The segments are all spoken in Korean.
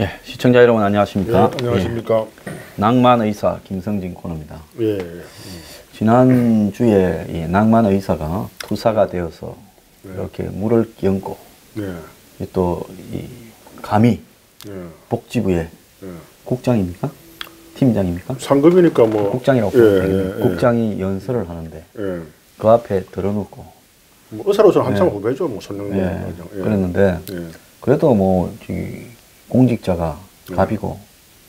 예, 시청자 여러분 안녕하십니까? 예, 안녕하십니까? 예, 낭만 의사 김성진 코너입니다. 예. 지난주에 이 낭만 의사가 투사가 되어서 이렇게 물을 끼얹고 또 이 감히 복지부의 국장입니까? 팀장입니까? 상급이니까 뭐 국장이라고 부르는 국장이 연설을 하는데 그 앞에 들어놓고 뭐 의사로서는 한참 후배죠, 뭐 손영동 그랬는데 그래도 뭐 공직자가 갑이고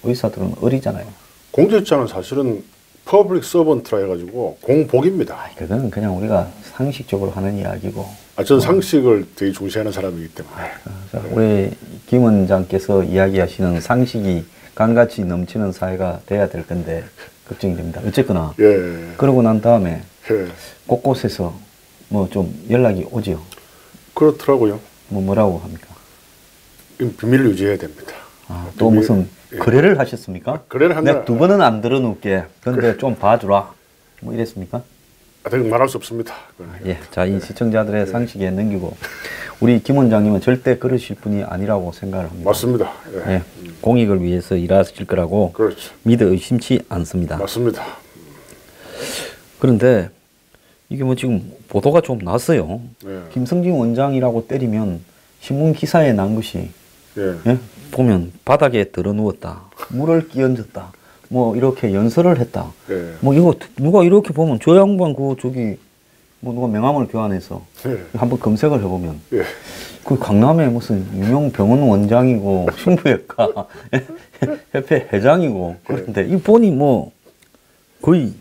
의사들은 어리잖아요. 공직자는 사실은 퍼블릭 서번트라 해가지고 공복입니다. 그거는 그냥 우리가 상식적으로 하는 이야기고. 저는 상식을 되게 중시하는 사람이기 때문에. 우리 김 원장께서 이야기하시는 상식이 강같이 넘치는 사회가 돼야 될 건데 걱정이 됩니다. 어쨌거나 그러고 난 다음에 곳곳에서 뭐 좀 연락이 오지요. 그렇더라고요. 뭐라고 합니까? 비밀을 유지해야 됩니다. 또 무슨 거래를 하셨습니까? 거래를 한다. 내가 2번은 안 들어놓을게. 근데 좀 봐주라. 뭐 이랬습니까? 아직 말할 수 없습니다. 자, 이 시청자들의 상식에 넘기고 우리 김 원장님은 절대 그러실 분이 아니라고 생각을 합니다. 맞습니다. 공익을 위해서 일하실 거라고 믿어 의심치 않습니다. 맞습니다. 그런데 이게 뭐 지금 보도가 좀 났어요. 김성진 원장이라고 때리면 신문 기사에 난 것이 보면 바닥에 들어 누웠다, 물을 끼얹었다, 뭐 이렇게 연설을 했다. 뭐 이거 누가 이렇게 보면 저 양반 뭐 누가 명함을 교환해서 한번 검색을 해보면 그 강남에 무슨 유명 병원 원장이고 흉부외과 협회 회장이고 그런데 이 보니 뭐 거의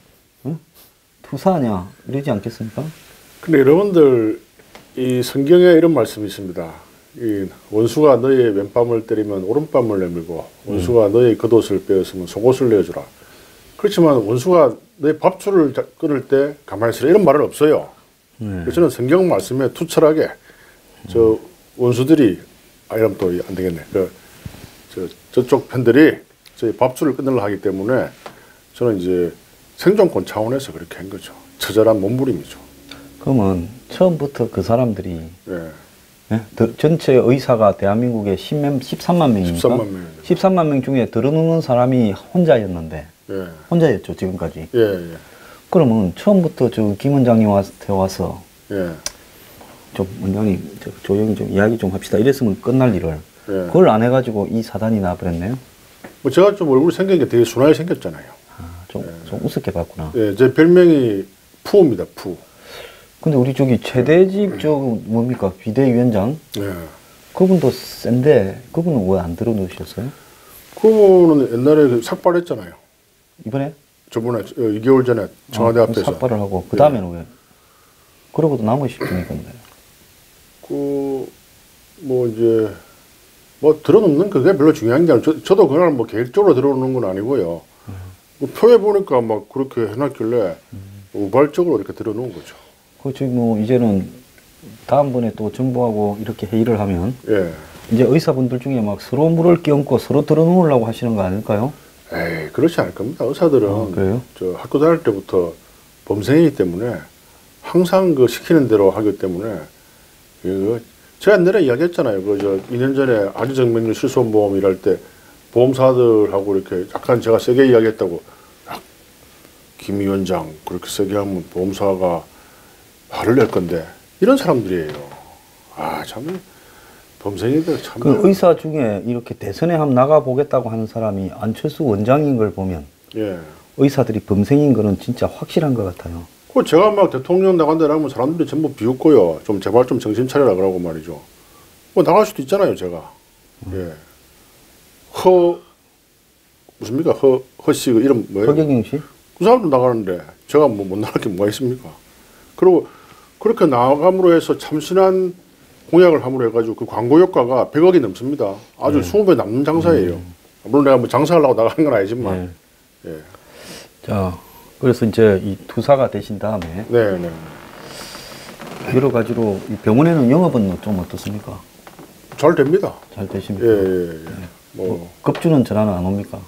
투사냐 이러지 않겠습니까? 근데 여러분들 이 성경에 이런 말씀이 있습니다. 이 원수가 너의 왼뺨을 때리면 오른뺨을 내밀고 원수가 너의 겉옷을 빼었으면 속옷을 내어주라. 그렇지만 원수가 너의 밥줄을 끊을 때 가만히 있으라 이런 말은 없어요. 그래서 저는 성경 말씀에 투철하게 저 원수들이 이러면 또 안 되겠네. 저쪽 편들이 저희 밥줄을 끊으려 하기 때문에 저는 이제 생존권 차원에서 그렇게 한 거죠. 처절한 몸부림이죠. 그러면 처음부터 그 사람들이 전체 의사가 대한민국에 13만 명입니까? 13만 명. 13만 명 중에 들어누는 사람이 혼자였는데 혼자였죠 지금까지. 그러면 처음부터 저 김 원장님한테 와서 좀 원장님 조용히 좀 이야기 좀 합시다 이랬으면 끝날 일을 그걸 안 해가지고 이 사단이 나버렸네요. 뭐 제가 좀 얼굴이 생긴 게 되게 순하게 생겼잖아요. 좀 우습게 봤구나. 제 별명이 푸입니다. 푸. 근데 우리 저기 최대집 뭡니까 비대위원장? 그분도 센데 그분은 왜 안 들어놓으셨어요? 그분은 옛날에 삭발했잖아요. 이번에? 저번에 2개월 전에 청와대 앞에서 삭발을 하고 그 다음에는 왜? 그러고도 나머지 분이 건데. 뭐 이제 뭐 들어놓는 그게 별로 중요한 게 아니고 저도 그날 뭐 계획적으로 들어놓는 건 아니고요. 뭐 표에 보니까 막 그렇게 해놨길래 우발적으로 이렇게 들어놓은 거죠. 그렇지 뭐 이제는 다음번에 또 정부하고 이렇게 회의를 하면 이제 의사분들 중에 막 서로 물을 끼얹고 서로 들어놓으려고 하시는 거 아닐까요? 에이 그렇지 않을 겁니다. 의사들은 그래요? 저 학교 다닐 때부터 범생이기 때문에 항상 그 시키는 대로 하기 때문에 제가 옛날에 이야기했잖아요. 그 저 2년 전에 아주정맥류 실손보험 일할 때 보험사들하고 이렇게 약간 제가 세게 이야기했다고 김 위원장 그렇게 세게 하면 보험사가 화를 낼 건데 이런 사람들이에요. 참 범생이들 참. 그 의사 중에 이렇게 대선에 한번 나가보겠다고 하는 사람이 안철수 원장인 걸 보면 의사들이 범생인 거는 진짜 확실한 것 같아요. 그 제가 막 대통령 나간다 하면 사람들이 전부 비웃고요. 좀 제발 좀 정신 차려라 그러고 말이죠. 뭐 나갈 수도 있잖아요, 제가. 무슨입니까? 허씨 그 이름 뭐예요? 허경영 씨? 그 사람도 나가는데 제가 뭐 못 나갈 게 뭐가 있습니까? 그리고 그렇게 나감으로 해서 참신한 공약을 함으로 해가지고 그 광고 효과가 100억이 넘습니다. 아주 20배 남는 장사예요. 물론 내가 뭐 장사하려고 나가는 건 아니지만. 자, 그래서 이제 이 투사가 되신 다음에 여러 가지로 이 병원에는 영업은 좀 어떻습니까? 잘 됩니다. 잘 되십니까? 뭐 급주는 전화는 안 옵니까?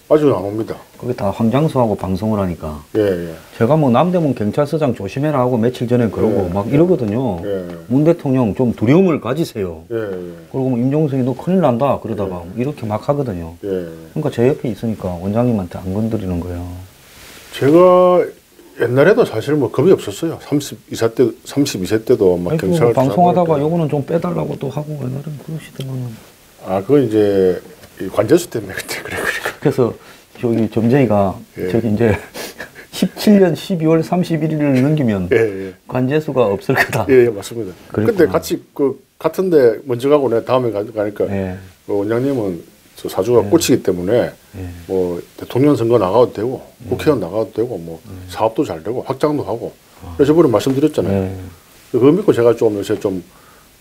아직은 안 옵니다. 그게 다 황장수하고 방송을 하니까. 예, 예. 제가 뭐 남대문 경찰서장 조심해라 하고 며칠 전에 그러고 예, 막 이러거든요. 예. 문 대통령 좀 두려움을 가지세요. 예, 예. 그리고 뭐 임종석이 너 큰일 난다 그러다가 이렇게 막 하거든요. 예. 그러니까 제 옆에 있으니까 원장님한테 안 건드리는 거예요. 제가 옛날에도 사실 뭐 겁이 없었어요. 32세 때도 막 아이고, 경찰 방송하다가 요거는 좀 빼달라고 또 하고 옛날에 그러시더만은. 아, 그건 이제 이 관제수 때문에 그때 그래. 그래서 저기 점쟁이가 예. 저기 이제 17년 12월 31일을 넘기면 예, 예. 관제수가 없을 거다. 예, 예, 맞습니다. 그랬구나. 근데 같이 그 같은데 먼저 가고 내가 다음에 가니까 예. 그 원장님은 저 사주가 꽂히기 때문에 예. 뭐 대통령 선거 나가도 되고 국회의원 나가도 되고 뭐 사업도 잘 되고 확장도 하고 그래서 저번에 말씀드렸잖아요. 예. 그거 믿고 제가 좀 요새 좀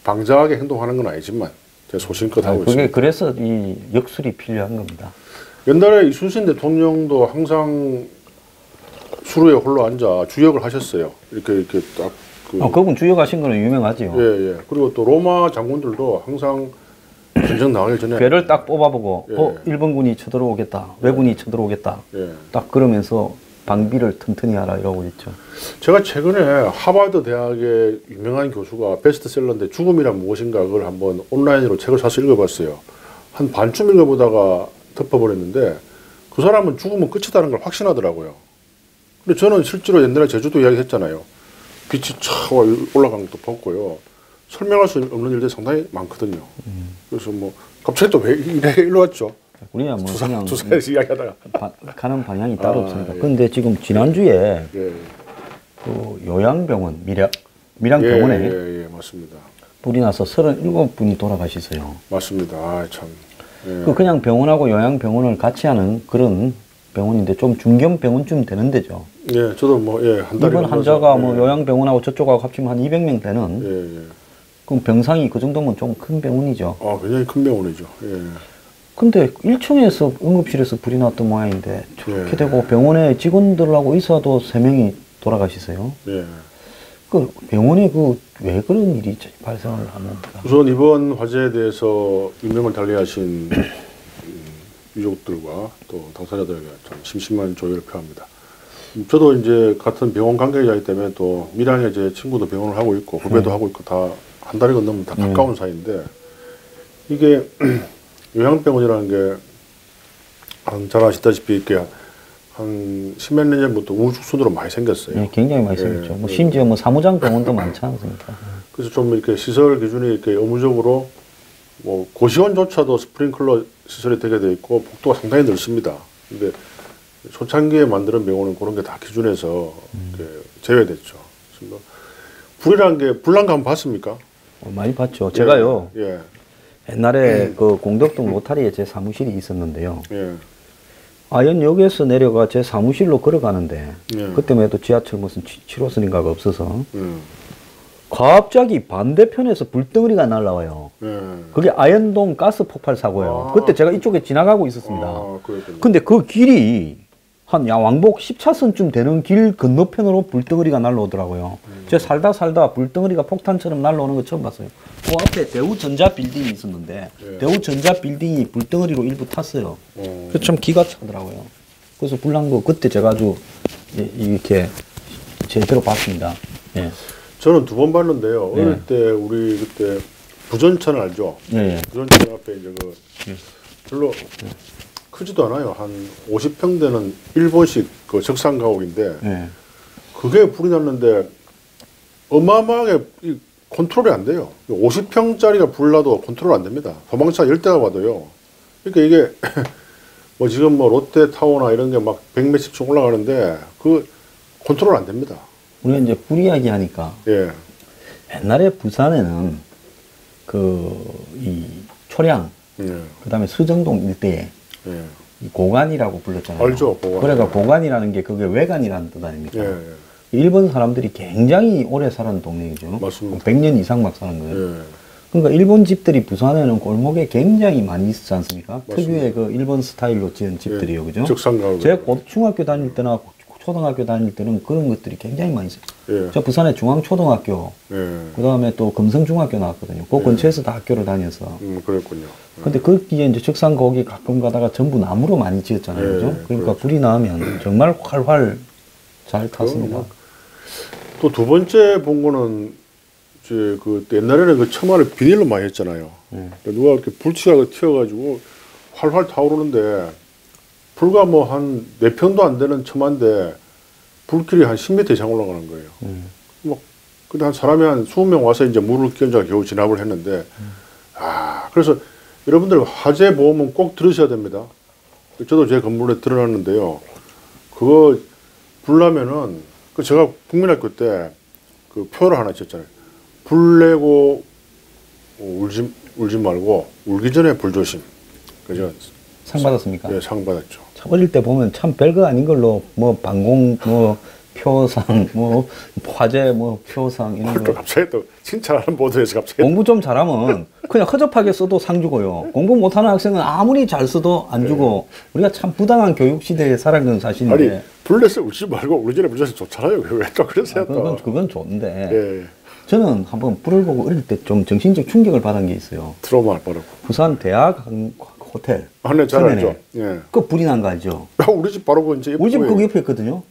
방자하게 행동하는 건 아니지만 제가 소신껏 하고 그게 있습니다. 그래서 이 역술이 필요한 겁니다. 옛날에 이순신 대통령도 항상 수루에 홀로 앉아 주역을 하셨어요. 이렇게 딱 그 그분 주역하신 거는 유명하지요. 예, 예. 그리고 또 로마 장군들도 항상 전쟁 나가기 전에 배를 딱 뽑아보고 예. 일본군이 쳐들어오겠다, 왜군이 쳐들어오겠다. 예. 딱 그러면서 방비를 튼튼히 하라 이러고 있죠. 제가 최근에 하버드 대학의 유명한 교수가 베스트셀러인데 죽음이란 무엇인가 그걸 한번 온라인으로 책을 사서 읽어봤어요. 한 반쯤 읽어보다가 덮어버렸는데 그 사람은 죽으면 끝이다는 걸 확신하더라고요. 근데 저는 실제로 옛날에 제주도 이야기 했잖아요. 빛이 차 올라가는 것도 봤고요. 설명할 수 없는 일들이 상당히 많거든요. 그래서 뭐 갑자기 또 왜 일로 왔죠? 우리야 뭐 그냥 주사에서 이야기하다가 가는 방향이 따로 아, 없으니까. 예. 근데 지금 지난주에 예. 그 요양병원 밀양병원에 예, 맞습니다. 불이 나서 37분이 돌아가셨어요. 맞습니다. 아, 참. 예. 그 그냥 병원하고 요양병원을 같이 하는 그런 병원인데 좀 중견 병원쯤 되는 데죠. 예, 저도 뭐, 예, 한 달에. 이번 환자가 뭐 요양병원하고 저쪽하고 합치면 한 200명 되는 예, 예. 그럼 병상이 그 정도면 좀 큰 병원이죠. 아, 굉장히 큰 병원이죠. 예. 근데 1층에서 응급실에서 불이 났던 모양인데 저렇게 예. 되고 병원에 직원들하고 의사도 3명이 돌아가시세요. 예. 그 병원에 그 왜 그런 일이 발생을 합니까? 우선 이번 화재에 대해서 인명을 달리하신 유족들과 또 당사자들에게 참 심심한 조의를 표합니다. 저도 이제 같은 병원 관계자이기 때문에 또 밀양에 제 친구도 병원을 하고 있고 후배도 하고 있고 다 한 달이 건너면 다 가까운 사이인데 이게 요양병원이라는 게 잘 아시다시피 이렇게 한 십몇 년 전부터 우후죽순으로 많이 생겼어요. 네, 굉장히 많이 생겼죠. 뭐 심지어 뭐 사무장 병원도 많지 않습니까? 그래서 좀 이렇게 시설 기준이 이렇게 의무적으로 뭐 고시원조차도 스프링클러 시설이 되게 돼 있고 복도가 상당히 넓습니다. 근데 초창기에 만드는 병원은 그런 게 다 기준에서 이렇게 제외됐죠. 그래서 뭐 불이라는 게 불난 거 한번 봤습니까? 많이 봤죠. 제가요. 예. 옛날에 그 공덕동 로타리에 제 사무실이 있었는데요. 예. 아현역에서 내려가 제 사무실로 걸어가는데 예. 그때만 해도 지하철 무슨 7호선인가가 없어서 예. 갑자기 반대편에서 불덩어리가 날라와요. 예. 그게 아현동 가스 폭발 사고예요. 아. 그때 제가 이쪽에 지나가고 있었습니다. 아, 그렇군요. 근데 그 길이 한 왕복 10차선쯤 되는 길 건너편으로 불덩어리가 날라오더라고요. 제가 살다 불덩어리가 폭탄처럼 날라오는 거 처음 봤어요. 그 앞에 대우전자 빌딩이 있었는데 예. 대우전자 빌딩이 불덩어리로 일부 탔어요. 그래서 참 기가 차더라고요. 그래서 불난 거 그때 제가 아주 이렇게 제대로 봤습니다. 예. 저는 두 번 봤는데요. 예. 어릴 때 우리 그때 부전천 알죠? 예. 부전천 앞에 이제 그 별로 크지도 않아요. 한 50평 되는 일본식 그 적상 가옥인데 예. 그게 불이 났는데 어마어마하게 이 컨트롤이 안 돼요. 50평짜리가 불나도 컨트롤 안 됩니다. 소방차 10대가 와도요. 그러니까 이게 뭐 지금 뭐 롯데타워나 이런 게 막 100몇십 층 올라가는데 그 컨트롤 안 됩니다. 우리가 이제 불 이야기 하니까 예. 옛날에 부산에는 이 초량 예. 그다음에 수정동 일대에 예. 이 고관이라고 불렀잖아요. 알죠, 고관. 그러니까 고관이라는 게 그게 외관이라는 뜻 아닙니까? 예. 일본 사람들이 굉장히 오래 사는 동네이죠. 맞습니다. 100년 이상 막 사는 거예요. 예. 그러니까 일본 집들이 부산에는 골목에 굉장히 많이 있지 않습니까? 맞습니다. 특유의 그 일본 스타일로 지은 집들이요, 그죠? 적상 가옥. 제가 중학교 다닐 때나 초등학교 다닐 때는 그런 것들이 굉장히 많이 있어요. 예. 저 부산에 중앙초등학교, 예. 그 다음에 또 금성중학교 나왔거든요. 그 근처에서 다 학교를 다녀서. 그랬군요. 근데 거기에 이제 적산 거기 가끔 가다가 전부 나무로 많이 지었잖아요. 예, 그죠? 그러니까 그렇죠. 불이 나면 정말 활활 잘 탔습니다. 또 두 번째 본 거는 이제 그 옛날에는 그 처마를 비닐로 많이 했잖아요. 누가 이렇게 불치가 튀어가지고 활활 타오르는데 불과 뭐 한 4평도 안 되는 처마인데 불길이 한 10m 이상 올라가는 거예요. 뭐 근데 한 사람이 한 20명 와서 이제 물을 끼얹어 겨우 진압을 했는데 그래서 여러분들 화재 보험은 꼭 들으셔야 됩니다. 저도 제 건물에 들어놨는데요. 그거 불 나면은 그 제가 국민학교 때 그 표를 하나 쳤잖아요. 불 내고 울지 말고 울기 전에 불조심. 그죠? 상 받았습니까? 예, 상 받았죠. 참 어릴 때 보면 참 별거 아닌 걸로 뭐 방공 뭐 표상 뭐 화재 뭐 표상 이런 또 거 갑자기 또 칭찬하는 보도에서 갑자기 공부 좀 잘하면 그냥 허접하게 써도 상 주고요. 공부 못하는 학생은 아무리 잘 써도 안 주고 우리가 참 부당한 교육 시대에 살아간 건 사실인데. 아니 불내서 울지 말고 울기 전에 불조심 좋잖아요. 왜 또 그러세요 또? 그건 좋은데. 예. 저는 한번 불을 보고 어릴 때 좀 정신적 충격을 받은 게 있어요. 트라우마 바르고. 부산 대학 호텔. 네, 잘 서면에 알죠. 예. 그 불이 난 거 알죠? 우리 집 바로 그 이제 우리 집 그 옆에 있거든요.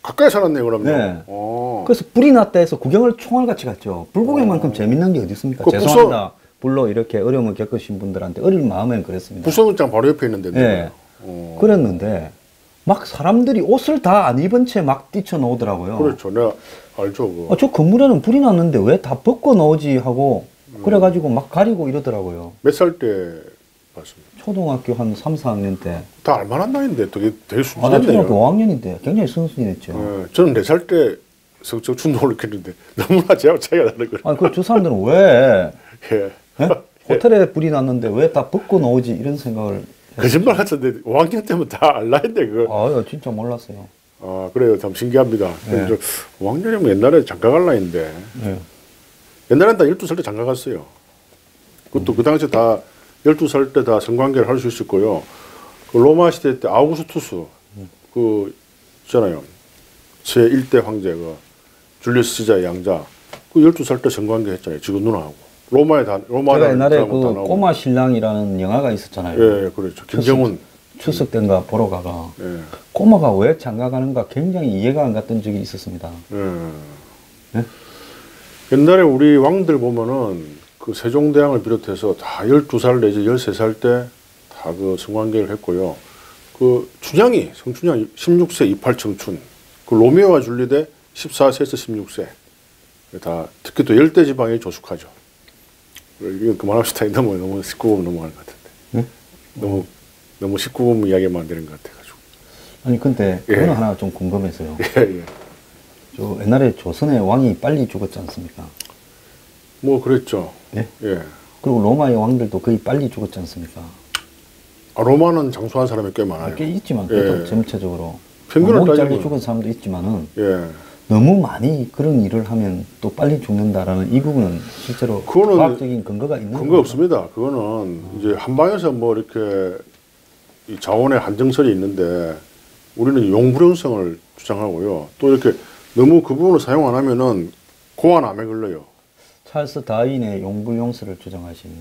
가까이 살았네요, 그럼요. 네. 어. 그래서 불이 났다 해서 구경을 총알같이 갔죠. 불구경만큼 재밌는 게 어디 있습니까? 그 죄송합니다. 불로 이렇게 어려움을 겪으신 분들한테 어린 마음엔 그랬습니다. 부산극장 바로 옆에 있는데. 네. 그랬는데 막 사람들이 옷을 다 안 입은 채 막 뛰쳐나오더라고요. 그렇죠. 내가 알죠. 그거. 저 건물에는 불이 났는데 왜 다 벗고 나오지 하고 그래가지고 막 가리고 이러더라고요. 몇 살 때 봤습니다. 초등학교 한 3, 4학년 때. 다 알만한 나이인데 되게 나 순진했네요. 초등학교 5학년인데 굉장히 순수했죠. 저는 4살 때 성적 충동을 느꼈는데 너무나 제하고 차이가 나는 거예요. 아니, 그 사람들은 왜 예. 예? 호텔에 불이 났는데 왜 다 벗고 나오지 이런 생각을. 거짓말 같은데 5학년 때면 다 알라인데 그거. 아, 진짜 몰랐어요. 그래요. 참 신기합니다. 네. 5학년이면 옛날에 장가 갈 나이인데. 네. 옛날엔 다 12살 때 장가 갔어요. 그것도 그 당시에 다 12살 때 다 성관계를 할 수 있었고요. 그 로마 시대 때 아우구스투스, 그, 있잖아요. 제1대 황제, 그, 줄리우스 시자의 양자. 그 12살 때 성관계 했잖아요. 지금 누나하고. 제가 옛날에 그 꼬마 신랑이라는 영화가 있었잖아요. 예, 그렇죠. 김정은. 추석 때인가 보러 가가. 예. 꼬마가 왜 장가 가는가 굉장히 이해가 안 갔던 적이 있었습니다. 예. 예? 옛날에 우리 왕들 보면은 그 세종대왕을 비롯해서 다 12살 내지 13살 때 다 그 성관계를 했고요. 그 춘향이, 성춘향 16세 이팔청춘. 그 로미오와 줄리엣 14세에서 16세. 다 특히 또 열대 지방이 조숙하죠. 이건 그만합시다. 너무 19금 넘어가는 것 같은데. 응? 너무 19금 이야기만 되는 것 같아가지고. 아니 근데 그거는 예. 하나 좀 궁금해서요. 예, 예. 저 옛날에 조선의 왕이 빨리 죽었지 않습니까? 뭐 그랬죠. 예? 예. 그리고 로마의 왕들도 거의 빨리 죽었지 않습니까? 로마는 장수한 사람이 꽤 많아요. 꽤 있지만 그래도 예. 전체적으로 평균을 목이 잘려 따지면 죽은 사람도 있지만은 예. 너무 많이 그런 일을 하면 또 빨리 죽는다라는 이 부분은 실제로 그거는 과학적인 근거가 있는 근거 겁니까? 없습니다. 그거는 이제 한방에서 뭐 이렇게 이 자원의 한정설이 있는데 우리는 용불용성을 주장하고요. 또 이렇게 너무 그 부분을 사용 안 하면은 고환암에 걸려요. 찰스 다윈의 용불용설을 주장하시는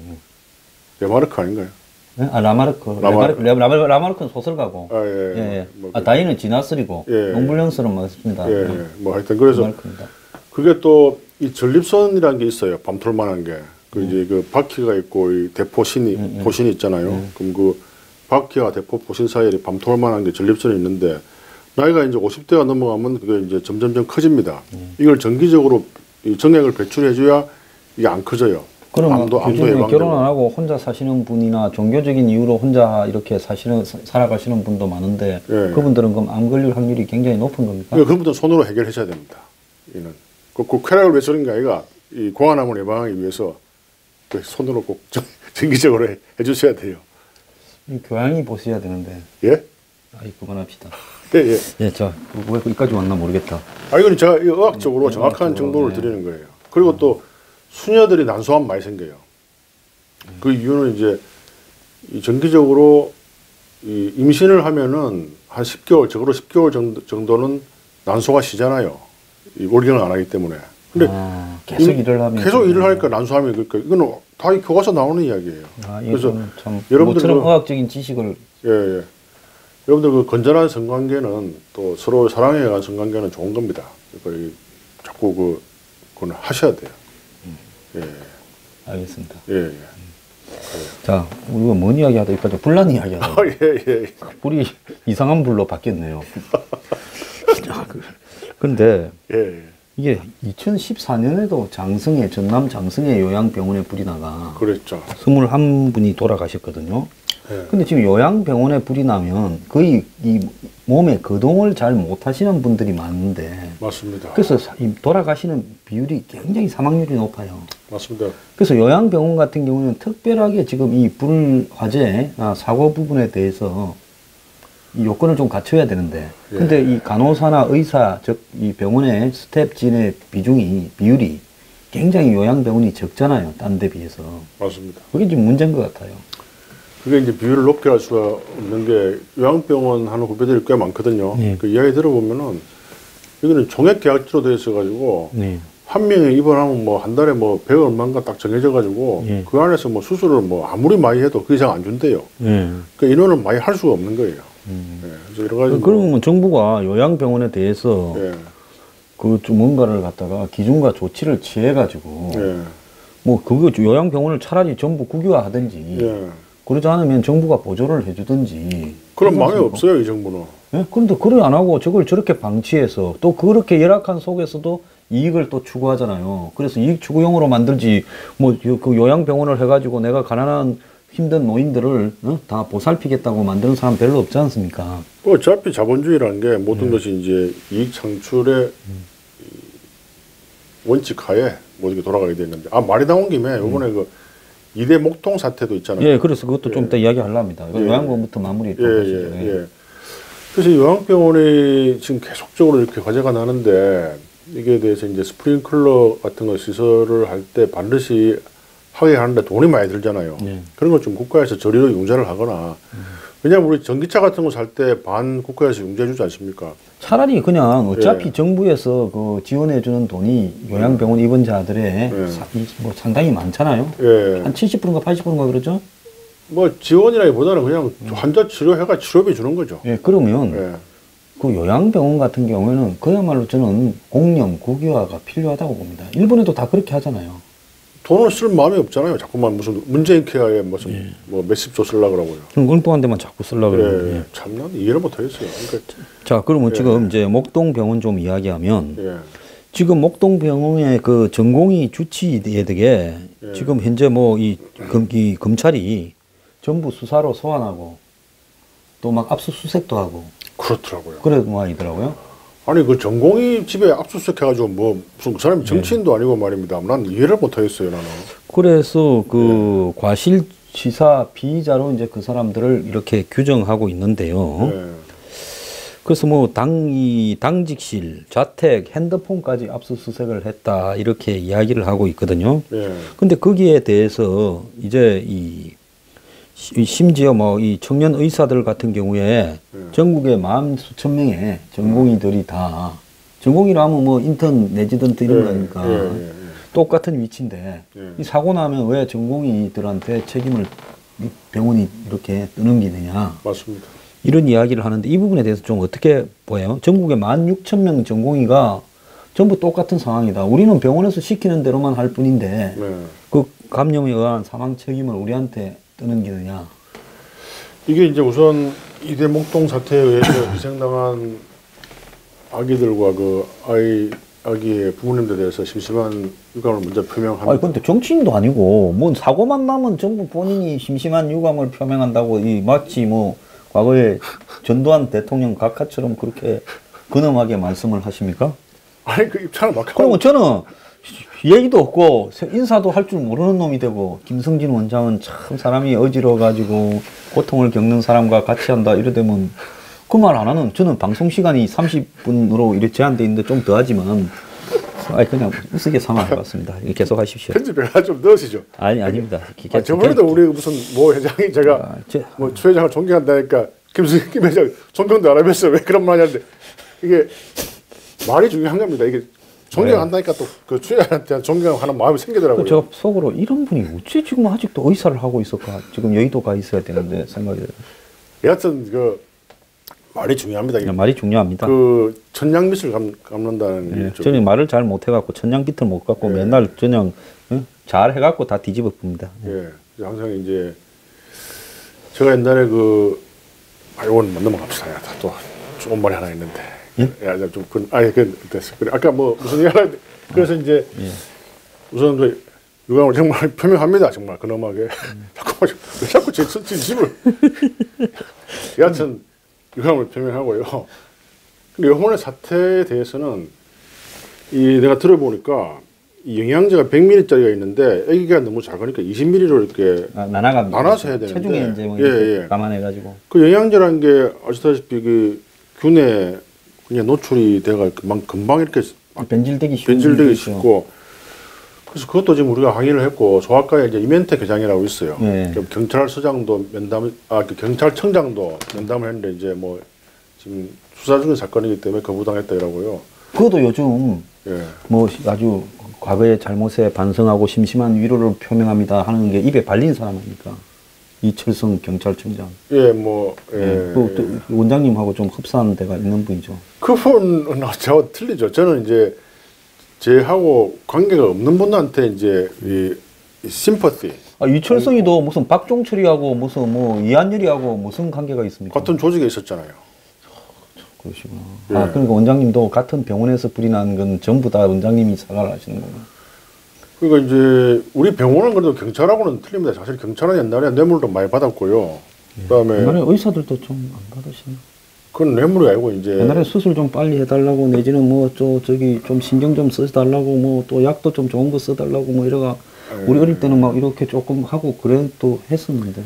레마르크 아닌가요? 네? 라마르크. 라마르크는 소설가고. 예. 예. 뭐 다윈은 진화설이고. 예. 용불용설은 맞습니다. 예. 뭐 하여튼 그래서 라마르크입니다. 그게 또 이 전립선이라는 게 있어요. 밤톨만한 게. 그 이제 그 바퀴가 있고 이 대포신이 포신이 있잖아요. 그럼 그 바퀴와 대포 포신 사이에 밤톨만한 게 전립선이 있는데 나이가 이제 50대가 넘어가면 그게 이제 점점점 커집니다. 이걸 정기적으로 이 정액을 배출해줘야 이게 안 커져요. 그럼 암도 요즘에 예방되고. 결혼 안 하고 혼자 사시는 분이나 종교적인 이유로 혼자 이렇게 살아가시는 분도 많은데 예. 그분들은 그럼 암 걸릴 확률이 굉장히 높은 겁니까? 그러니까 그런 분들은 손으로 해결하셔야 됩니다. 이는 그 쾌락을 위해서 그런 게 아니라 이 고환암을 예방하기 위해서 그 손으로 꼭 정기적으로 해주셔야 돼요. 이 교양이 보셔야 되는데. 예? 아이 그만합시다. 예, 예. 예, 왜 거기까지 왔나 모르겠다. 이건 제가 이 의학적으로 정확한 의학적으로, 정보를 네. 드리는 거예요. 그리고 또 수녀들이 난소암 많이 생겨요. 그 이유는 이제 이 정기적으로 이 임신을 하면은 한 10개월, 적어도 10개월 정도는 난소가 쉬잖아요. 이 월경을 안 하기 때문에. 근데 계속 일을 하면 계속 일을 하니까 난소하면 그러니까 이거는 다 교과서 나오는 이야기예요. 그래서 참 여러분들은 의학적인 지식을 예. 여러분들 그 건전한 성관계는 또 서로 사랑에 관한 성관계는 좋은 겁니다. 그러니까 자꾸 그건 하셔야 돼요. 예. 알겠습니다. 예. 자, 우리가 뭔 이야기 하다 여기까지 불난 이야기 하다. 예. 불이 이상한 불로 바뀌었네요. 근데 예. 이게 2014년에도 전남 장성의 요양병원에 불이 나가. 그랬죠. 21분이 돌아가셨거든요. 예. 근데 지금 요양병원에 불이 나면 거의 이 몸에 거동을 잘 못하시는 분들이 많은데. 맞습니다. 그래서 이 돌아가시는 비율이 굉장히 사망률이 높아요. 맞습니다. 그래서 요양병원 같은 경우는 특별하게 지금 이 불 화재, 사고 부분에 대해서 이 요건을 좀 갖춰야 되는데, 근데 이 간호사나 의사, 즉 이 병원의 스태프진의 비율이 굉장히 요양병원이 적잖아요. 딴 데 비해서. 맞습니다. 그게 좀 문제인 것 같아요. 그게 이제 비율을 높게 할 수가 없는 게 요양병원 하는 후배들이 꽤 많거든요. 네. 그 이야기 들어보면은 여기는 종액 계약제로 되어 있어가지고 네. 한 명이 입원하면 뭐 한 달에 뭐 100 얼마인가 딱 정해져가지고 그 안에서 뭐 수술을 뭐 아무리 많이 해도 그 이상 안 준대요. 그 인원을 많이 할 수가 없는 거예요. 그래서 여러 가지 그러면 정부가 요양병원에 대해서 그 좀 뭔가를 갖다가 기준과 조치를 취해가지고 뭐 그거 요양병원을 차라리 전부 국유화하든지 그러지 않으면 정부가 보조를 해주든지 그런 마음이 없어요, 이 정부는. 예? 그런데 그걸 안 하고 저걸 저렇게 방치해서 또 그렇게 열악한 속에서도 이익을 또 추구하잖아요. 그래서 이익 추구용으로 만들지 뭐 그 요양병원을 해가지고 내가 가난한 힘든 노인들을 다 보살피겠다고 만드는 사람 별로 없지 않습니까? 어차피 자본주의라는 게 모든 것이 이제 이익 창출의 원칙 하에 모든 게 돌아가게 되는데 말이 나온 김에 이번에 그 이대 목동 사태도 있잖아요. 예, 그래서 그것도 좀 이따 이야기하려고 합니다. 요양병원부터 마무리 좀 예. 그래서 요양병원이 지금 계속적으로 이렇게 화제가 나는데 이게 대해서 이제 스프링클러 같은 거 시설을 할 때 반드시 하게 하는데 돈이 많이 들잖아요. 그런 걸 좀 국가에서 저리로 융자를 하거나 왜냐하면 우리 전기차 같은 거 살 때 반 국가에서 융자해 주지 않습니까? 차라리 그냥 어차피 정부에서 그 지원해 주는 돈이 요양병원 입원자들의 뭐 상당히 많잖아요. 한 70%인가 80%인가 그러죠? 뭐 지원이라기보다는 그냥 환자 치료해가 치료비 주는 거죠. 예, 그러면 그 요양병원 같은 경우에는 그야말로 저는 공영 국유화가 필요하다고 봅니다. 일본에도 다 그렇게 하잖아요. 돈을 쓸 마음이 없잖아요. 자꾸만 무슨 문재인 케어에 무슨 뭐 몇십조 쓰려고 그러고요. 엉뚱한 데만 자꾸 쓰려고 그러고. 참 난 이해를 못 하겠어요. 그러니까 자, 그러면 지금 이제 목동병원 좀 이야기하면 지금 목동병원의 그 전공의 주치의에게 지금 현재 뭐 이 검찰이 전부 수사로 소환하고 또 막 압수수색도 하고 그렇더라고요. 그래 모양이더라고요. 아니 그 전공의 집에 압수수색 해가지고 뭐 무슨 그 사람이 정치인도 아니고 말입니다. 난 이해를 못 하겠어요, 나는. 그래서 그 과실치사 피의자로 이제 그 사람들을 이렇게 규정하고 있는데요. 그래서 뭐 당직실, 자택, 핸드폰까지 압수수색을 했다 이렇게 이야기를 하고 있거든요. 근데 거기에 대해서 이제 심지어 뭐 이 청년 의사들 같은 경우에 전국에 40,000명의 전공의들이 다 전공의라면 뭐 인턴 내지던트 이런 거니까 똑같은 위치인데 이 사고 나면 왜 전공의들한테 책임을 병원이 이렇게 떠넘기느냐. 맞습니다. 이런 이야기를 하는데 이 부분에 대해서 좀 어떻게 보여요? 전국에 16,000명 전공의가 전부 똑같은 상황이다. 우리는 병원에서 시키는 대로만 할 뿐인데 그 감염에 의한 사망 책임을 우리한테 떠넘기느냐. 이게 이제 우선 이대 목동 사태에 의해서 희생당한 아기들과 그 아기의 부모님들에 대해서 심심한 유감을 먼저 표명합니다. 아니 근데 정치인도 아니고 뭔 사고만 나면 전부 본인이 심심한 유감을 표명한다고 마치 뭐 과거에 전두환 대통령 각하처럼 그렇게 근엄하게 말씀을 하십니까? 아니 그 입장을 막 하고. 그럼 저는 얘기도 없고 인사도 할 줄 모르는 놈이 되고 김성진 원장은 참 사람이 어지러워가지고 고통을 겪는 사람과 같이 한다 이러되면 그 말 안 하는 저는 방송 시간이 30분으로 이렇게 제한돼 있는데 좀 더 하지만 그냥 우스개 삼아 해봤습니다. 계속 하십시오. 편집에 좀 넣으시죠. 아닙니다. 저번에도 우리 무슨 모 회장이 제가 뭐 추 회장을 존경한다니까 김 회장 존경도 안 하면서 왜 그런 말 하는데 이게 말이 중요한 겁니다. 이게 존경한다니까 또 그 주의한테 대한 존경하는 마음이 생기더라고요. 제가 속으로 이런 분이 어찌 지금 아직도 의사를 하고 있을까? 지금 여의도 가 있어야 되는데 생각이 들어요. 여하튼 그 말이 중요합니다. 네, 말이 중요합니다. 그 천냥빛을 감는다는 예, 게 저는 말을 잘 못해갖고 천냥빛을 못 갖고 맨날 그냥 잘 해갖고 다 뒤집어 봅니다. 예, 항상 이제 제가 옛날에 이건 넘어갑시다. 또 좋은 말이 하나 있는데. 예? 됐어. 그래, 아까 뭐 무슨 얘기 하나 그래서 이제 우선 유감을 정말 표명합니다. 정말 근엄하게. 왜 자꾸 제 진심을. 여하튼 유감을 표명하고요. 근데 이번에 사태에 대해서는 내가 들어보니까 이 영양제가 100ml짜리가 있는데 아기가 너무 작으니까 20ml로 이렇게 나눠서 해야 되는데 체중에 이제 뭐 감안해가지고 그 영양제라는 게 아시다시피 그 균에 그냥 노출이 돼가 금방 이렇게 변질되기 쉽고 그래서 그것도 지금 우리가 항의를 했고 소아과에 이제 이멘태 교장이라고 있어요. 경찰서장도 경찰청장도 면담을 했는데 이제 뭐 지금 수사 중인 사건이기 때문에 거부당했다라고요. 그것도 요즘 뭐 아주 과거의 잘못에 반성하고 심심한 위로를 표명합니다 하는 게 입에 발린 사람 아닙니까? 이철성 경찰청장. 그 원장님하고 좀 흡사한 데가 있는 분이죠. 그분은 저와 틀리죠. 저는 이제 제하고 관계가 없는 분한테 이제 이 심퍼티. 이철성이도 무슨 박종철이하고 무슨 뭐 이한열이하고 무슨 관계가 있습니까? 같은 조직에 있었잖아요. 그러시구나. 그러니까 원장님도 같은 병원에서 불이 난 건 전부 다 원장님이 사과를 하시는 거예요. 그러니까 이제 우리 병원은 그래도 경찰하고는 틀립니다. 사실 경찰은 옛날에 뇌물도 많이 받았고요. 그다음에 옛날에 의사들도 좀 안 받으시나? 그건 뇌물이 아니고 이제 옛날에 수술 좀 빨리 해달라고 내지는 뭐 저기 좀 신경 좀 써달라고 뭐 또 약도 좀 좋은 거 써달라고 뭐 이래가 우리 어릴 때는 막 이렇게 조금 하고 그래 또 했었는데.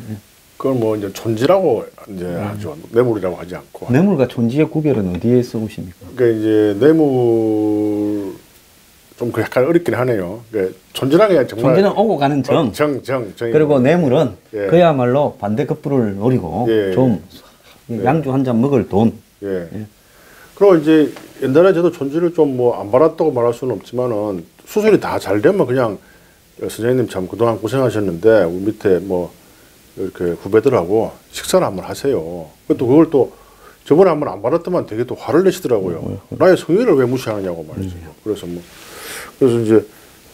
그걸 뭐 이제 촌지라고 이제 하죠. 뇌물이라고 하지 않고. 뇌물과 촌지의 구별은 어디에 쓰십니까? 그러니까 이제 뇌물 좀 약간 어렵긴 하네요. 그러니까 촌지라는 게 정말 촌지는 오고 가는 정. 그리고 뇌물은 그야말로 반대급부를 노리고 좀 양주 한 잔 먹을 돈. 그리고 이제 옛날에 저도 촌지를 좀 뭐 안 받았다고 말할 수는 없지만은 수술이 다 잘 되면 그냥 선생님 참 그동안 고생하셨는데 우리 밑에 뭐 이렇게 후배들하고 식사를 한번 하세요. 또 그걸 또 저번에 한번 안 받았더만 되게 또 화를 내시더라고요. 나의 성의를 왜 무시하느냐고 말이죠. 그래서 이제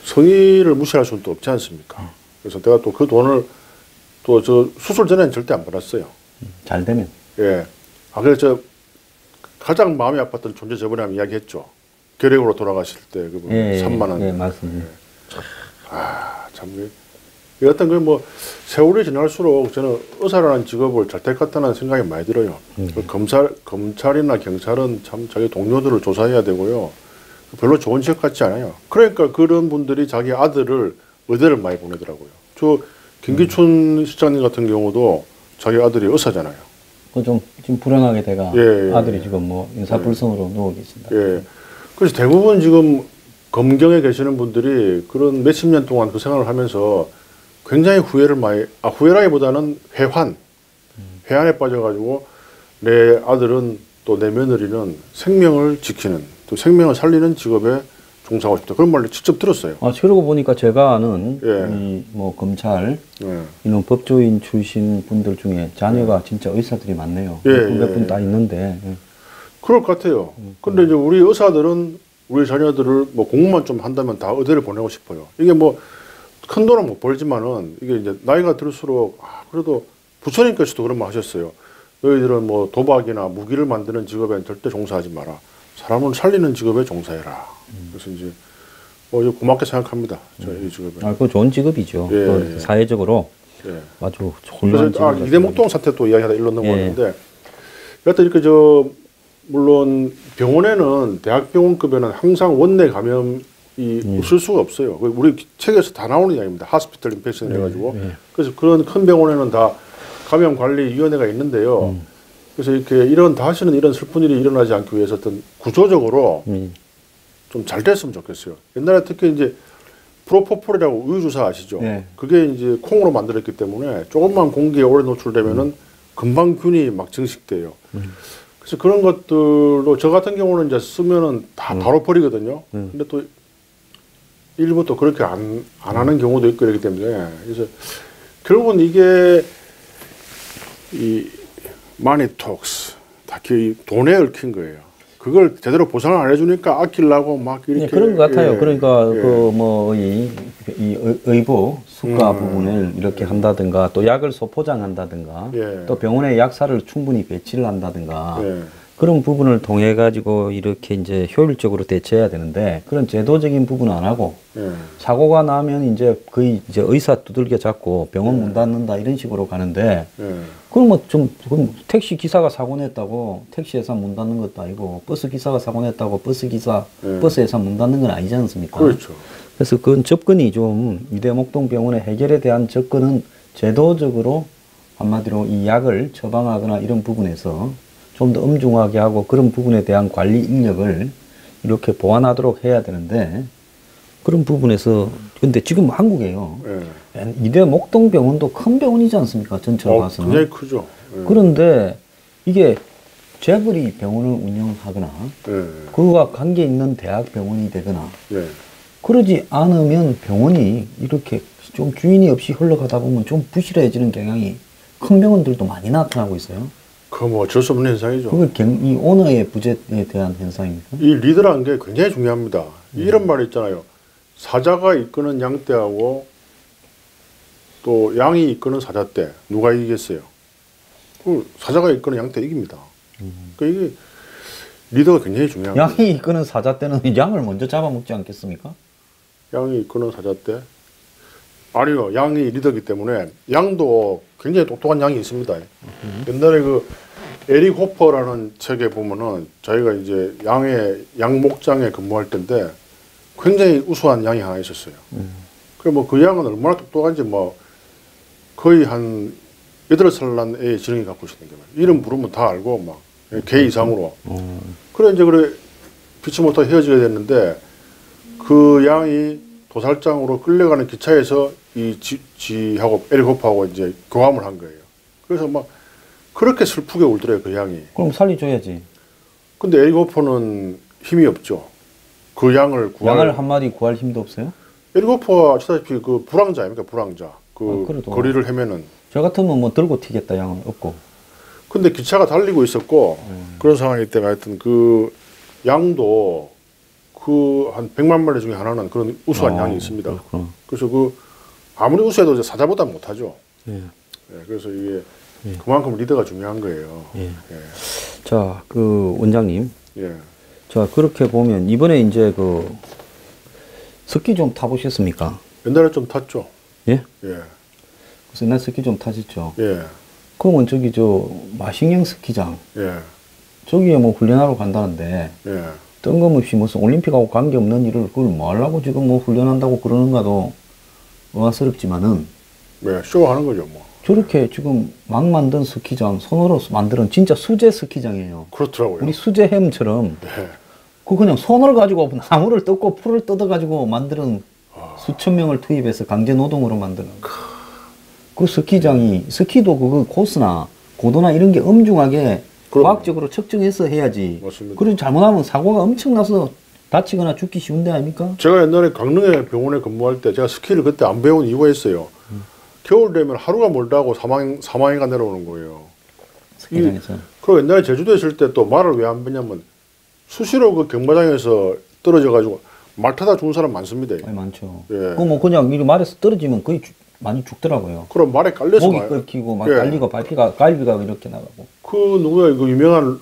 성의를 무시할 수는 또 없지 않습니까? 그래서 내가 또 그 돈을 또 저 수술 전에는 절대 안 받았어요. 잘 되면. 그래서 가장 마음이 아팠던 존재 저번에 한번 이야기했죠. 결핵으로 돌아가실 때 그분 3만 원. 맞습니다. 참 어떤 그 세월이 지날수록 저는 의사라는 직업을 잘 될 것 같다는 생각이 많이 들어요. 검찰이나 경찰은 참 자기 동료들을 조사해야 되고요. 별로 좋은 직업 같지 않아요. 그러니까 그런 분들이 자기 아들을 의대를 많이 보내더라고요. 저 김기춘 시장님 같은 경우도 자기 아들이 의사잖아요. 그 좀 지금 불행하게 돼가 아들이 지금 뭐 인사불성으로 누워 계신다. 그래서 대부분 지금 검경에 계시는 분들이 그런 몇십 년 동안 그 생활을 하면서 굉장히 후회라기보다는 회한에 빠져가지고 내 아들은 또 내 며느리는 생명을 지키는 또 생명을 살리는 직업에 종사하고 싶다. 그런 말을 직접 들었어요. 그러고 보니까 제가 아는 뭐 검찰 이런 법조인 출신 분들 중에 자녀가 진짜 의사들이 많네요. 몇 분 다 있는데. 그럴 것 같아요. 근데 이제 우리 의사들은 우리 자녀들을 뭐 공부만 좀 한다면 다 의대를 보내고 싶어요. 이게 뭐 큰 돈은 못 벌지만은 이게 이제 나이가 들수록 그래도 부처님께서도 그런 말 하셨어요. 너희들은 뭐 도박이나 무기를 만드는 직업에는 절대 종사하지 마라. 사람을 살리는 직업에 종사해라. 그래서 이제 뭐 고맙게 생각합니다. 저희 직업에. 그거 좋은 직업이죠. 사회적으로 아주 훌륭한 직업. 이대목동 사태 또 이야기하다 일로 넘어왔는데 여하튼 이렇게 물론 병원에는 대학병원급에는 항상 원내 감염이 없을 수가 없어요. 우리 책에서 다 나오는 이야기입니다. 하스피털 인펙션 해가지고. 그래서 그런 큰 병원에는 다 감염관리위원회가 있는데요. 그래서 이렇게 다시는 이런 슬픈 일이 일어나지 않기 위해서 어떤 구조적으로 좀 잘 됐으면 좋겠어요. 옛날에 특히 이제 프로포폴이라고 우유주사 아시죠? 그게 이제 콩으로 만들었기 때문에 조금만 공기에 오래 노출되면은 금방 균이 막 증식돼요. 그래서 그런 것들로 저 같은 경우는 이제 쓰면은 다 바로 버리거든요. 근데 또 일부 또 그렇게 안 하는 경우도 있고 그렇기 때문에 그래서 결국은 이게 이 마니 톡스 다 돈에 얽힌 거예요. 그걸 제대로 보상을 안 해주니까 아끼려고 막 이렇게 네, 그런 것 같아요. 예, 그러니까 예. 그 뭐 이 의부 수가 부분을 이렇게 한다든가 또 약을 소포장한다든가 예. 또 병원에 약사를 충분히 배치를 한다든가 예. 그런 부분을 통해 가지고 이렇게 이제 효율적으로 대처해야 되는데 그런 제도적인 부분은 안 하고 예. 사고가 나면 이제 거의 이제 의사 두들겨 잡고 병원 문 닫는다 이런 식으로 가는데 예. 그럼 뭐 좀 택시 기사가 사고 냈다고 택시 회사 문 닫는 것도 아니고 버스 기사가 사고 냈다고 버스 기사 버스 회사 문 닫는 건 아니지 않습니까? 그렇죠. 그래서 그건 접근이 좀 이대목동 병원의 해결에 대한 접근은 제도적으로 한마디로 이 약을 처방하거나 이런 부분에서 좀 더 엄중하게 하고 그런 부분에 대한 관리 인력을 이렇게 보완하도록 해야 되는데 그런 부분에서 근데 지금 한국에요. 예. 이대목동병원도 큰 병원이지 않습니까? 전체로 봐서는. 굉장히 크죠. 예. 그런데 이게 재벌이 병원을 운영하거나 예. 그와 관계 있는 대학병원이 되거나 예. 그러지 않으면 병원이 이렇게 좀 주인이 없이 흘러가다 보면 좀 부실해지는 경향이 큰 병원들도 많이 나타나고 있어요. 그거 뭐 어쩔 수 없는 현상이죠. 그게 이 오너의 부재에 대한 현상입니까? 이 리더라는 게 굉장히 중요합니다. 이런 말이 있잖아요. 사자가 이끄는 양떼하고 또 양이 이끄는 사자떼 누가 이기겠어요? 그 사자가 이끄는 양떼 이깁니다. 그러니까 이게 리더가 굉장히 중요한 거예요. 양이 이끄는 사자 때는 양을 먼저 잡아먹지 않겠습니까? 양이 이끄는 사자떼? 아니요. 양이 리더기 때문에 양도 굉장히 똑똑한 양이 있습니다. 옛날에 그 에릭 호퍼라는 책에 보면은 저희가 이제 양 목장에 근무할 때인데 굉장히 우수한 양이 하나 있었어요. 그 뭐 그 양은 얼마나 똑똑한지 뭐 거의 한 8살 난 애의 지능이 갖고 있었는 게 말이에요. 이름 부르면 다 알고 막 개 이상으로. 그래 이제 그래 피치 못하게 헤어지게 됐는데 그 양이 도살장으로 끌려가는 기차에서 이 지하고 에릭 호퍼하고 이제 교감을 한 거예요. 그래서 막 그렇게 슬프게 울더래요, 그 양이. 그럼 살려줘야지. 근데 에릭 호퍼는 힘이 없죠. 그 양을 양을 한 마리 구할 힘도 없어요? 에릭 호퍼가 아시다시피 그 불황자 아닙니까? 불황자. 그 그래도. 거리를 헤매는. 저 같으면 뭐 들고 튀겠다, 양은 없고. 근데 기차가 달리고 있었고 그런 상황이기 때문에 하여튼 그 양도 그 한 100만 마리 중에 하나는 그런 우수한 양이 있습니다. 그렇구나. 그래서 그 아무리 우수해도 이제 사자보다 못하죠. 예. 예, 그래서 이게 그만큼 리더가 중요한 거예요. 예. 예. 자, 그 원장님. 예. 자, 그렇게 보면 이번에 이제 그 스키 좀 타보셨습니까? 옛날에 좀 탔죠. 예? 예. 그래서 옛날 스키 좀 타셨죠? 예. 그러면 저기 저 마식령 스키장 예. 저기에 뭐 훈련하러 간다는데 예. 뜬금없이 무슨 올림픽하고 관계없는 일을 그걸 뭐 하려고 지금 뭐 훈련한다고 그러는가도 의아스럽지만은 네, 쇼하는 거죠, 뭐. 저렇게 지금 막 만든 스키장 손으로 만드는 진짜 수제 스키장이에요. 그렇더라고요. 우리 수제 햄처럼 네. 그 그냥 손을 가지고 나무를 뜯고 풀을 뜯어가지고 만드는 수천 명을 투입해서 강제 노동으로 만드는 그 스키장이 스키도 그 코스나 고도나 이런 게 엄중하게 그럼요. 과학적으로 측정해서 해야지. 맞습니다. 그리고 잘못하면 사고가 엄청나서 다치거나 죽기 쉬운 데 아닙니까? 제가 옛날에 강릉에 병원에 근무할 때 제가 스키를 그때 안 배운 이유가 있어요. 겨울 되면 하루가 멀다고 사망이가 내려오는 거예요. 스키장에서. 그리고 옛날에 제주도에 있을 때 또 말을 왜 안 배냐면 수시로 그 경마장에서 떨어져 가지고 말 타다 죽은 사람 많습니다. 아니, 많죠. 예. 그 뭐 그냥 이 말에서 떨어지면 거의 많이 죽더라고요. 그럼 말에 깔려서 목이 가요. 끓기고 막 예. 갈비가 갈비가 이렇게 나가고. 그 누구야 그 유명한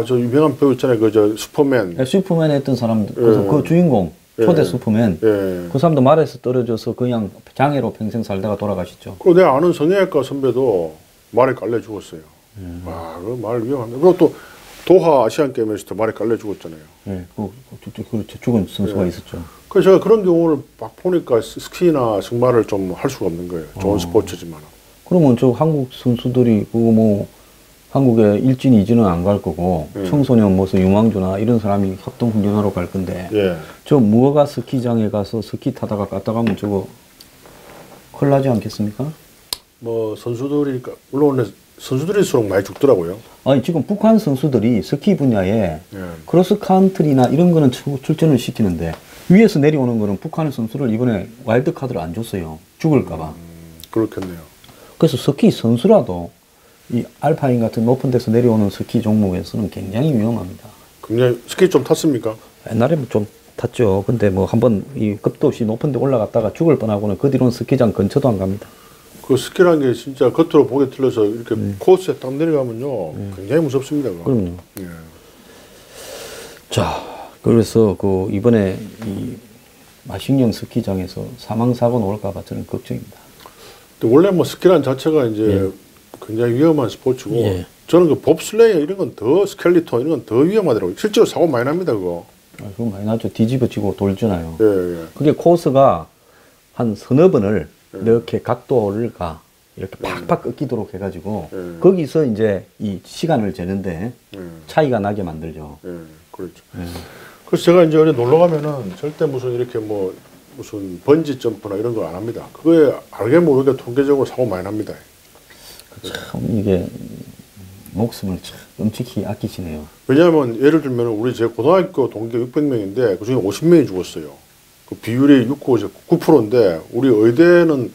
저 유명한 배우 있잖아요. 그 저 슈퍼맨. 슈퍼맨 했던 사람들 그래서 그 주인공 초대 예. 슈퍼맨 예. 그 사람도 말에서 떨어져서 그냥 장애로 평생 살다가 돌아가셨죠. 그리고 내가 아는 성형외과 선배도 말에 깔려 죽었어요. 와, 그 말 위험합니다. 그리고 또 도하 아시안 게임에서도 말에 깔려 죽었잖아요. 예, 그렇죠. 죽은 선수가 있었죠. 그래서 제가 그런 경우를 막 보니까 스키나 승마를 좀 할 수가 없는 거예요. 좋은 스포츠지만. 그러면 저 한국 선수들이 그 뭐 한국에 일진 이진은 안 갈 거고 청소년 무슨 유망주나 이런 사람이 협동 훈련하러 갈 건데 예. 저 무허가 스키장에 가서 스키 타다가 갔다 가면 저거 큰일 나지 않겠습니까? 뭐 선수들이니까 물론 선수들일수록 많이 죽더라고요. 아니 지금 북한 선수들이 스키 분야에 예. 크로스컨트리나 이런 거는 출전을 시키는데 위에서 내려오는 거는 북한 선수를 이번에 와일드카드를 안 줬어요. 죽을까봐. 그렇겠네요. 그래서 스키 선수라도 이 알파인 같은 높은 데서 내려오는 스키 종목에서는 굉장히 위험합니다. 굉장히 스키 좀 탔습니까? 옛날에 좀 탔죠. 근데 뭐 한번 이 끝도 없이 높은 데 올라갔다가 죽을 뻔하고는 그 뒤로는 스키장 근처도 안 갑니다. 그 스키라는 게 진짜 겉으로 보기 틀려서 이렇게 코스에 딱 내려가면요. 굉장히 무섭습니다. 그거. 그럼요. 예. 자, 그래서 그 이번에 이 마식령 스키장에서 사망사고 나올까봐 저는 걱정입니다. 근데 원래 뭐 스키란 자체가 이제 예. 굉장히 위험한 스포츠고 예. 저는 그 봅슬레이 이런 건 더 스켈리톤 이런 건 더 위험하더라고요. 실제로 사고 많이 납니다 그거. 아, 그거 많이 나죠. 뒤집어지고 돌잖아요. 예, 예. 그게 코스가 한 서너 번을 이렇게 각도를 이렇게 팍팍 꺾이도록 해가지고 예. 거기서 이제 이 시간을 재는데 예. 차이가 나게 만들죠. 예, 그렇죠. 예. 그래서 제가 이제 어디 놀러 가면은 절대 무슨 이렇게 뭐 무슨 번지 점프나 이런 걸 안 합니다. 그거에 알게 모르게 통계적으로 사고 많이 납니다. 참 이게 목숨을 참 엄청히 아끼시네요. 왜냐하면 예를 들면 우리 제 고등학교 동기 600명인데 그중에 50명이 죽었어요. 그 비율이 9%인데 우리 의대는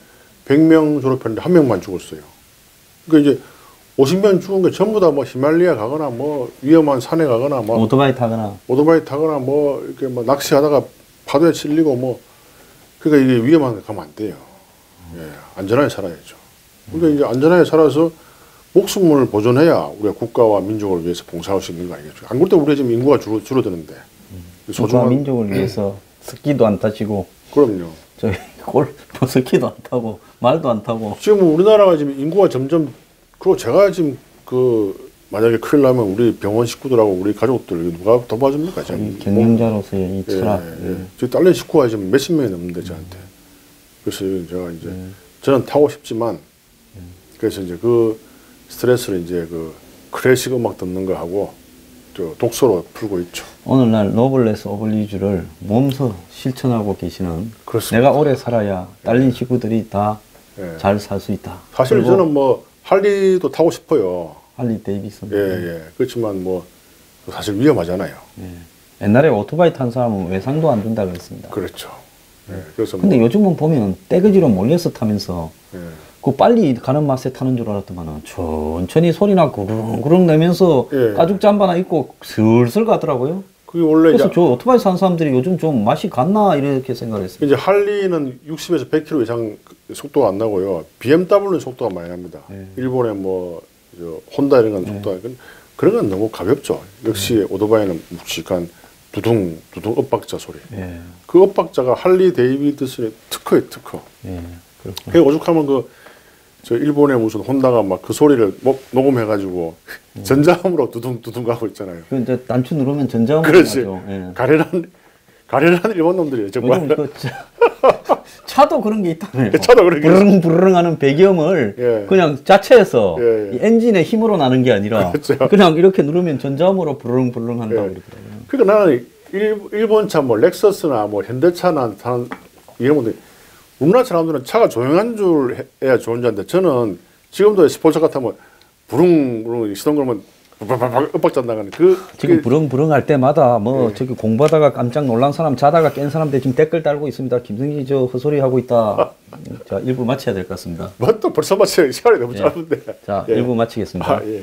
100명 졸업했는데 1명만 죽었어요. 그러니까 이제 50명 죽은 게 전부 다 뭐 히말라야 가거나 뭐 위험한 산에 가거나 뭐 오토바이 타거나 오토바이 타거나 뭐 이렇게 뭐 낚시하다가 파도에 실리고 뭐 그러니까 이게 위험한 데 가면 안 돼요. 예, 안전하게 살아야죠. 그러니까 이제 안전하게 살아서 목숨을 보존해야 우리가 국가와 민족을 위해서 봉사할 수 있는 거 아니겠죠. 안 그럴 때 우리 지금 인구가 줄어드는데 국가 소중한 민족을 위해서 스키도 안 타시고 그럼요. 저희 골프 스키도 안 타고 말도 안 타고 지금 우리나라가 지금 인구가 점점 그리고 제가 지금 그 만약에 큰일 나면 우리 병원 식구들하고 우리 가족들 누가 도와줍니까? 지금 경영자로서의 이 철학. 저 딸내 식구가 지금 몇십 명이 넘는데 저한테. 그래서 제가 이제 저는 타고 싶지만 그래서 이제 그 스트레스를 이제 그 클래식 음악 듣는 거 하고 저 독서로 풀고 있죠. 오늘날 노블레스 오블리주를 몸소 실천하고 계시는 그렇습니다. 내가 오래 살아야 딸린 식구들이 다 잘 살 수 있다. 사실 저는 뭐 할리도 타고 싶어요. 할리 데이비슨. 예. 그렇지만 뭐 사실 위험하잖아요. 예. 옛날에 오토바이 탄 사람은 외상도 안 준다고 했습니다. 그렇죠. 예. 그래서 근데 요즘은 보면 떼거지로 몰려서 타면서 예. 그 빨리 가는 맛에 타는 줄 알았더만은 천천히 소리나 구릉구릉 내면서 예. 가죽 잠바나 입고 슬슬 가더라고요. 그게 원래 그래서 이제, 저 오토바이 사는 사람들이 요즘 좀 맛이 갔나 이렇게 생각했습니다. 이제 할리는 60에서 100km 이상 속도가 안 나고요. BMW는 속도가 많이 납니다. 일본의 뭐 혼다 이런 건 속도가 그런 건 너무 가볍죠. 역시 오토바이는 묵직한 두둥 엇박자 소리. 예. 그 엇박자가 할리 데이비드슨의 특허예요, 특허. 예. 그렇군요. 그 오죽하면 저 일본의 무슨 혼다가 막 그 소리를 녹음해가지고 전자음으로 두둥 가고 있잖아요. 그 이제 단추 누르면 전자음으로 그렇지. 나죠. 예. 가련한 일본 놈들이에요. 정말. 요즘 그 차도 그런 게 있다네요. 차도 그런 게 부르릉 부르릉 하는 배경을 예. 그냥 자체에서 예. 이 엔진의 힘으로 나는 게 아니라 그렇죠. 그냥 이렇게 누르면 전자음으로 부르릉 부르릉 한다고 예. 그러더라고요. 그러니까 나는 일본 차 뭐 렉서스나 뭐 현대차나 타는 이런 분들 우리나라 사람들은 차가 조용한 줄 해야 좋은 차인데 저는 지금도 스포츠 같으면 부릉부릉 시동 걸면 바바바바 엇박자 나가는 지금 부릉부릉 할 때마다 뭐 저기 공부하다가 깜짝 놀란 사람 자다가 깬 사람들 지금 댓글 달고 있습니다. 김승기 저 헛소리 하고 있다. 자 1부 마쳐야 될 것 같습니다. 뭐 또 벌써 마치 시간이 너무 짧은데. 자 1부 마치겠습니다. 예. 네.